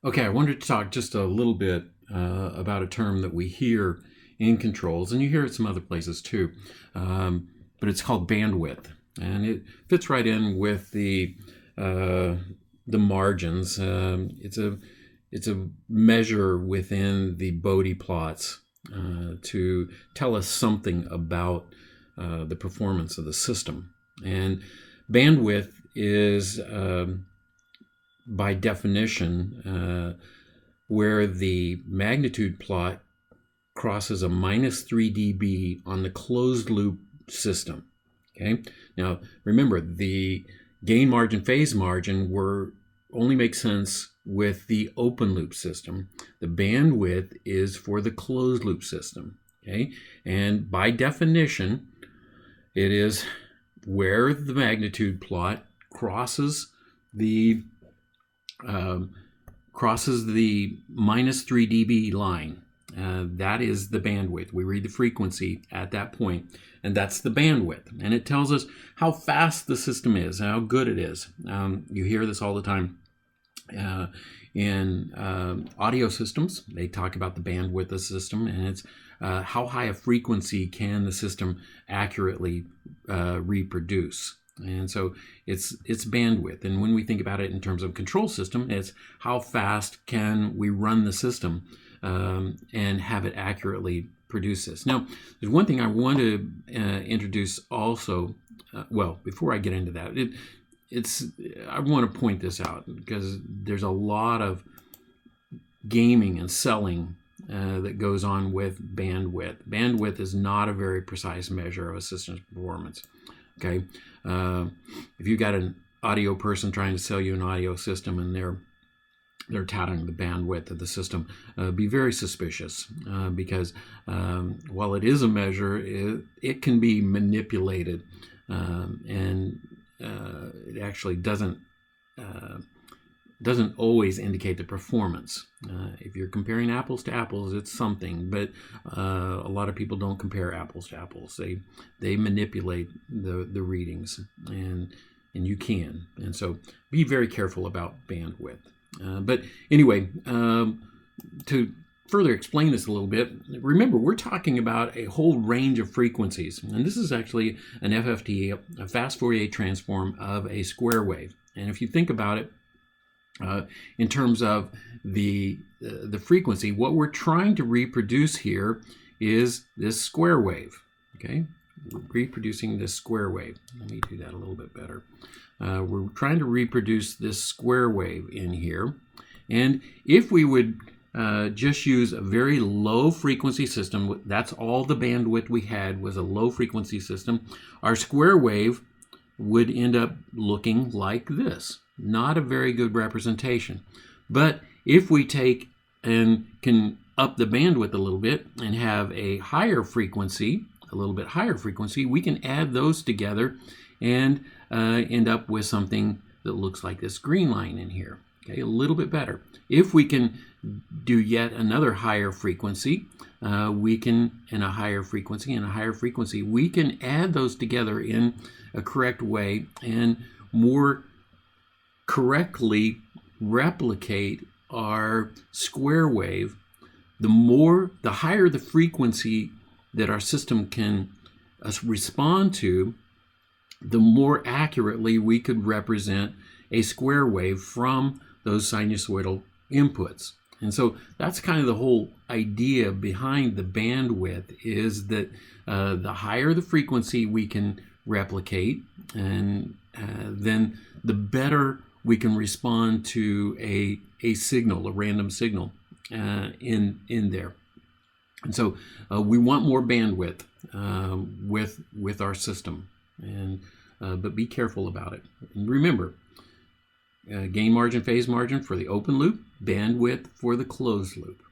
Okay, I wanted to talk just a little bit about a term that we hear in controls, and you hear it some other places too, but it's called bandwidth, and it fits right in with uh, the margins. It's a measure within the Bode plots to tell us something about the performance of the system, and bandwidth is by definition, where the magnitude plot crosses a minus 3 dB on the closed loop system. Okay. Now, remember, the gain margin, phase margin only make sense with the open loop system. The bandwidth is for the closed loop system. Okay. And by definition, it is where the magnitude plot crosses the minus 3 dB line. That is the bandwidth. We read the frequency at that point, and that's the bandwidth. And it tells us how fast the system is, how good it is. You hear this all the time. In audio systems, they talk about the bandwidth of the system, and it's how high a frequency can the system accurately reproduce. And so it's bandwidth. And when we think about it in terms of control system, it's how fast can we run the system and have it accurately produce this. Now, there's one thing I want to introduce also. Before I get into that, I want to point this out because there's a lot of gaming and selling that goes on with bandwidth. Bandwidth is not a very precise measure of a system's performance. Okay, if you got an audio person trying to sell you an audio system and they're touting the bandwidth of the system, be very suspicious because while it is a measure, it can be manipulated and it actually doesn't always indicate the performance. If you're comparing apples to apples, it's something, but a lot of people don't compare apples to apples. They manipulate the readings, and you can. And so be very careful about bandwidth. But anyway, to further explain this a little bit, remember, we're talking about a whole range of frequencies. And this is actually an FFT, a fast Fourier transform of a square wave. And if you think about it, in terms of the frequency, what we're trying to reproduce here is this square wave. Okay, we're reproducing this square wave. Let me do that a little bit better. We're trying to reproduce this square wave in here, and if we would just use a very low frequency system, that's all the bandwidth we had was a low frequency system, our square wave would end up looking like this. Not a very good representation. But if we take and can up the bandwidth a little bit and have a higher frequency, a little bit higher frequency, we can add those together and end up with something that looks like this green line in here. Okay, a little bit better. If we can do yet another higher frequency, we can, and a higher frequency and a higher frequency, we can add those together in a correct way and more correctly replicate our square wave. The higher the frequency that our system can respond to, the more accurately we could represent a square wave from those sinusoidal inputs. And so that's kind of the whole idea behind the bandwidth, is that the higher the frequency we can replicate, and then the better we can respond to a signal, a random signal in there. And so we want more bandwidth with our system, and but be careful about it. And remember, gain margin, phase margin for the open loop, bandwidth for the closed loop.